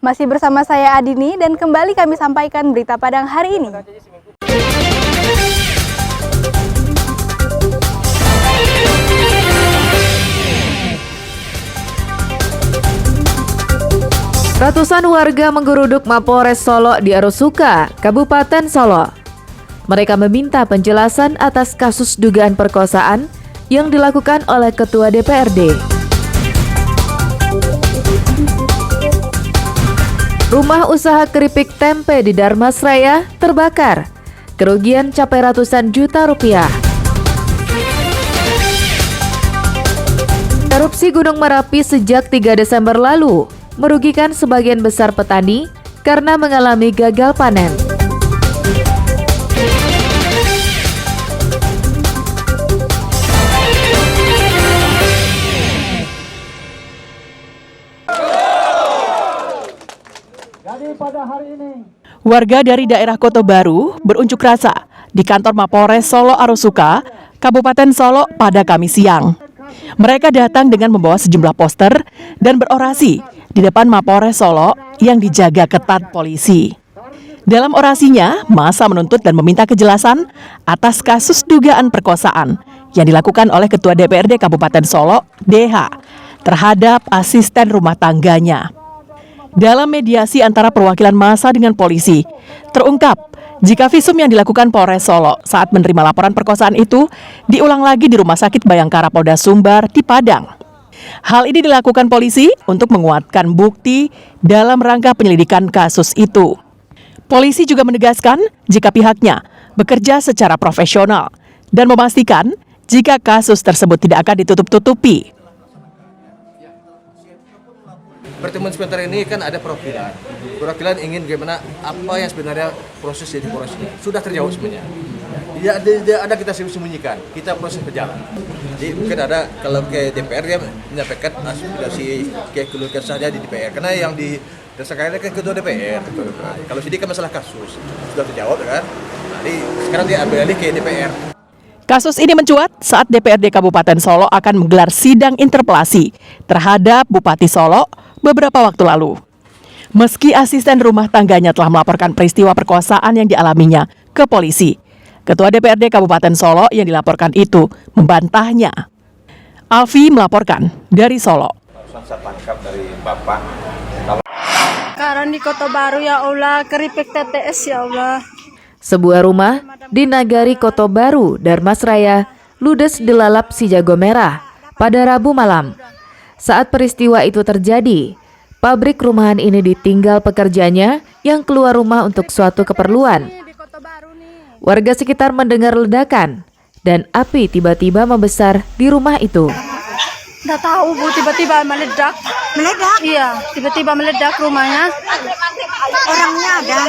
Masih bersama saya Adini dan kembali kami sampaikan berita Padang hari ini. Ratusan warga menggeruduk Mapores Solo di Arosuka, Kabupaten Solo. Mereka meminta penjelasan atas kasus dugaan perkosaan yang dilakukan oleh Ketua DPRD. Rumah usaha keripik tempe di Darmasraya terbakar. Kerugian capai ratusan juta rupiah. Erupsi Gunung Merapi sejak 3 Desember lalu merugikan sebagian besar petani karena mengalami gagal panen. Jadi pada hari ini, warga dari daerah Kota Baru berunjuk rasa di kantor Mapores Solo Arosuka, Kabupaten Solo pada Kamis siang. Mereka datang dengan membawa sejumlah poster dan berorasi di depan Mapores Solo yang dijaga ketat polisi. Dalam orasinya, massa menuntut dan meminta kejelasan atas kasus dugaan perkosaan yang dilakukan oleh Ketua DPRD Kabupaten Solo, DH, terhadap asisten rumah tangganya. Dalam mediasi antara perwakilan massa dengan polisi, terungkap jika visum yang dilakukan Polres Solo saat menerima laporan perkosaan itu diulang lagi di Rumah Sakit Bayangkara Polda Sumbar di Padang. Hal ini dilakukan polisi untuk menguatkan bukti dalam rangka penyelidikan kasus itu. Polisi juga menegaskan jika pihaknya bekerja secara profesional dan memastikan jika kasus tersebut tidak akan ditutup-tutupi. Pertemuan sebentar ini kan ada perwakilan. Perwakilan ingin bagaimana apa yang sebenarnya proses jadi proses ini sudah terjawab sebenarnya. Tidak ada kita sembunyikan, kita proses berjalan. Jadi mungkin ada kalau ke DPR dia menyampaikan aspirasi ke keluarga saja di DPR karena yang didasarkan kan ketua DPR. Kalau sini kan masalah kasus sudah terjawab kan. Jadi sekarang dia beralih ke DPR. Kasus ini mencuat saat DPRD Kabupaten Solo akan menggelar sidang interpelasi terhadap Bupati Solo beberapa waktu lalu. Meski asisten rumah tangganya telah melaporkan peristiwa perkosaan yang dialaminya ke polisi, Ketua DPRD Kabupaten Solo yang dilaporkan itu membantahnya. Alfi melaporkan dari Solo. Saya tangkap dari Bapak. Sekarang di Kota Baru ya Allah, keripik TTS ya Allah. Sebuah rumah di Nagari Kota Baru, Darmasraya, ludes dilalap si jago merah pada Rabu malam. Saat peristiwa itu terjadi, pabrik rumahan ini ditinggal pekerjanya yang keluar rumah untuk suatu keperluan. Warga sekitar mendengar ledakan dan api tiba-tiba membesar di rumah itu. Nggak tahu Bu, tiba-tiba meledak. Meledak? Iya, tiba-tiba meledak rumahnya. Orangnya ada?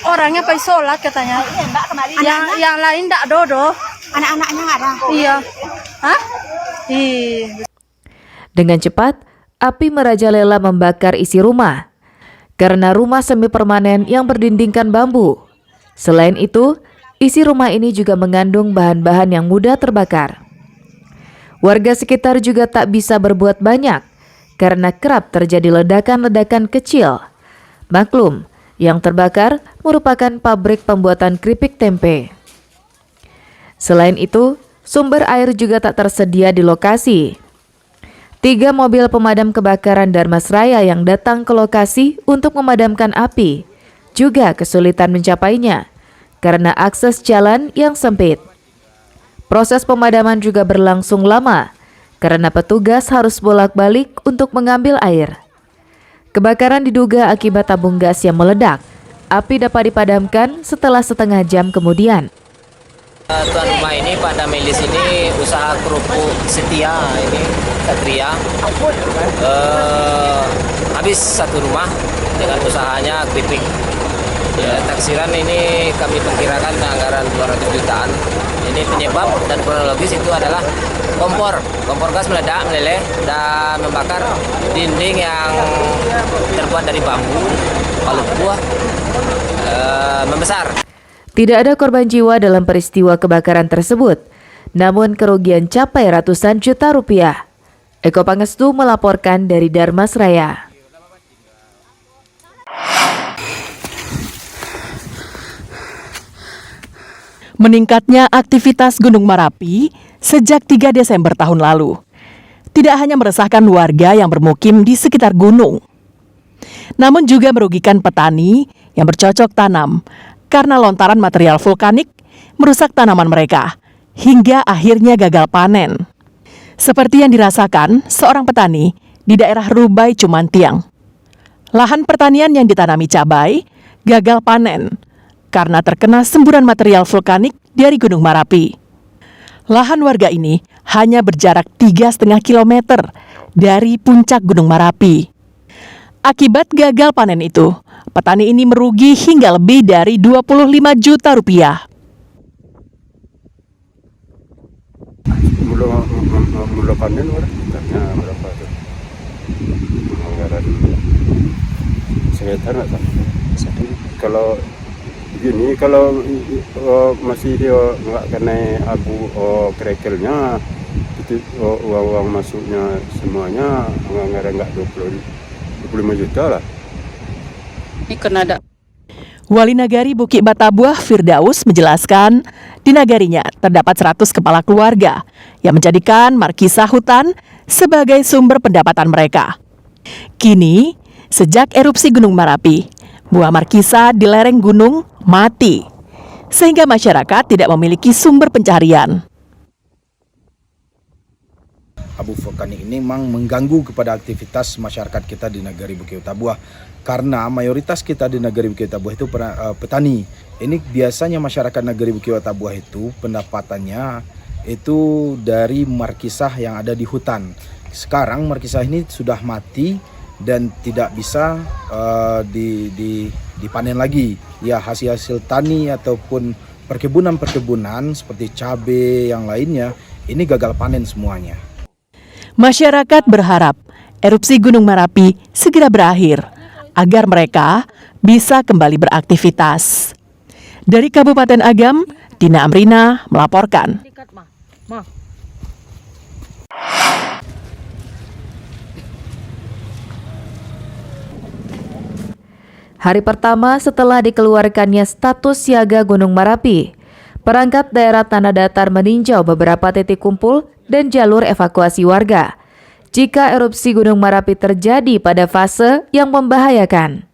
Orangnya pergi sholat katanya. Yang lain nggak dodo. Anak-anaknya nggak ada? Iya. Hah? Iya. Dengan cepat, api merajalela membakar isi rumah. Karena rumah semi permanen yang berdindingkan bambu. Selain itu, isi rumah ini juga mengandung bahan-bahan yang mudah terbakar. Warga sekitar juga tak bisa berbuat banyak karena kerap terjadi ledakan-ledakan kecil. Maklum, yang terbakar merupakan pabrik pembuatan keripik tempe. Selain itu, sumber air juga tak tersedia di lokasi. 3 mobil pemadam kebakaran Darmasraya yang datang ke lokasi untuk memadamkan api juga kesulitan mencapainya karena akses jalan yang sempit. Proses pemadaman juga berlangsung lama karena petugas harus bolak-balik untuk mengambil air. Kebakaran diduga akibat tabung gas yang meledak. Api dapat dipadamkan setelah setengah jam kemudian. Tuan rumah ini, Pak Damelis ini usaha kerupuk Setia ini Satria. Habis satu rumah dengan usahanya keripik. Ya, taksiran ini kami perkirakan anggaran 200 jutaan. Ini penyebab dan kronologis itu adalah kompor gas meledak, meleleh dan membakar dinding yang terbuat dari bambu, palu buah membesar. Tidak ada korban jiwa dalam peristiwa kebakaran tersebut, namun kerugian capai ratusan juta rupiah. Eko Pangestu melaporkan dari Darmasraya. Meningkatnya aktivitas Gunung Merapi sejak 3 Desember tahun lalu tidak hanya meresahkan warga yang bermukim di sekitar gunung, namun juga merugikan petani yang bercocok tanam karena lontaran material vulkanik merusak tanaman mereka hingga akhirnya gagal panen. Seperti yang dirasakan seorang petani di daerah Rubai, Cumantiang. Lahan pertanian yang ditanami cabai gagal panen karena terkena semburan material vulkanik dari Gunung Merapi. Lahan warga ini hanya berjarak 3,5 kilometer dari puncak Gunung Merapi. Akibat gagal panen itu, petani ini merugi hingga lebih dari 25 juta rupiah. Belum panen, karena berapa tuh? Anggaran sekitar nggak tahu. Kalau gini, kalau masih nggak kena abu krekelnya, itu uang masuknya semuanya anggaran nggak 25 juta lah. Ini kena ada. Wali Nagari Bukit Batabuah Firdaus menjelaskan, di nagarinya terdapat 100 kepala keluarga yang menjadikan markisa hutan sebagai sumber pendapatan mereka. Kini, sejak erupsi Gunung Merapi, buah markisa di lereng gunung mati, sehingga masyarakat tidak memiliki sumber pencarian. Abu vulkanik ini memang mengganggu kepada aktivitas masyarakat kita di Nagari Bukit Batabuah, karena mayoritas kita di Nagari Bukit Batabuah itu petani. Ini biasanya masyarakat Nagari Bukit Batabuah itu pendapatannya itu dari markisah yang ada di hutan. Sekarang markisah ini sudah mati dan tidak bisa dipanen lagi. Ya, hasil-hasil tani ataupun perkebunan seperti cabai yang lainnya ini gagal panen semuanya. Masyarakat berharap erupsi Gunung Merapi segera berakhir agar mereka bisa kembali beraktivitas. Dari Kabupaten Agam, Dina Amrina melaporkan. Hari pertama setelah dikeluarkannya status siaga Gunung Merapi, perangkat daerah Tanah Datar meninjau beberapa titik kumpul dan jalur evakuasi warga jika erupsi Gunung Merapi terjadi pada fase yang membahayakan.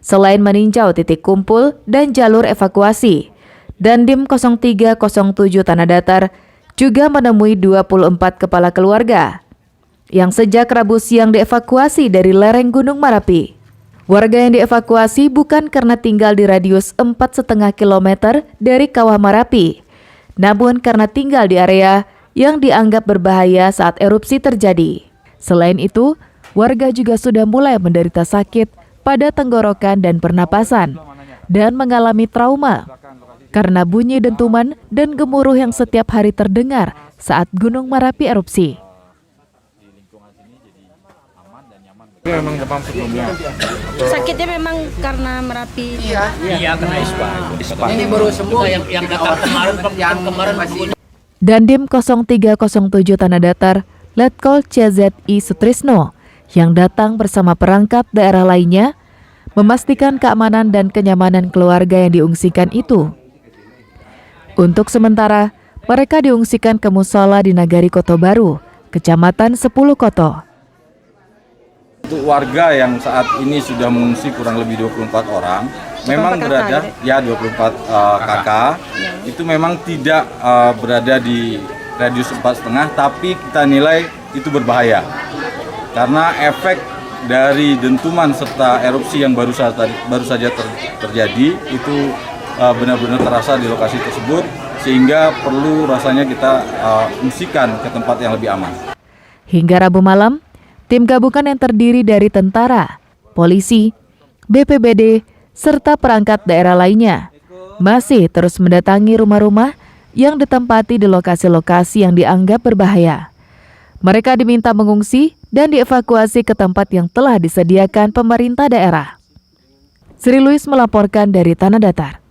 Selain meninjau titik kumpul dan jalur evakuasi, Dandim 0307 Tanah Datar juga menemui 24 kepala keluarga yang sejak Rabu siang dievakuasi dari lereng Gunung Merapi. Warga yang dievakuasi bukan karena tinggal di radius 4,5 km dari Kawah Merapi, namun karena tinggal di area yang dianggap berbahaya saat erupsi terjadi. Selain itu, warga juga sudah mulai menderita sakit pada tenggorokan dan pernapasan dan mengalami trauma karena bunyi dentuman dan gemuruh yang setiap hari terdengar saat Gunung Merapi erupsi. Sakitnya memang karena Merapi. Iya, kena ispa. Ini baru sembuh yang datang kemarin masih. Dandim 0307 Tanah Datar, Letkol CZI Sutrisno, yang datang bersama perangkat daerah lainnya, memastikan keamanan dan kenyamanan keluarga yang diungsikan itu. Untuk sementara, mereka diungsikan ke musola di Nagari Koto Baru, Kecamatan 10 Koto. Untuk warga yang saat ini sudah mengungsi kurang lebih 24 orang, memang berada, ya 24 kakak, itu memang tidak berada di radius 4,5, tapi kita nilai itu berbahaya. Karena efek dari dentuman serta erupsi yang baru saja terjadi, itu benar-benar terasa di lokasi tersebut, sehingga perlu rasanya kita ungsikan ke tempat yang lebih aman. Hingga Rabu malam, tim gabungan yang terdiri dari tentara, polisi, BPBD, serta perangkat daerah lainnya masih terus mendatangi rumah-rumah yang ditempati di lokasi-lokasi yang dianggap berbahaya. Mereka diminta mengungsi dan dievakuasi ke tempat yang telah disediakan pemerintah daerah. Sri Luis melaporkan dari Tanah Datar.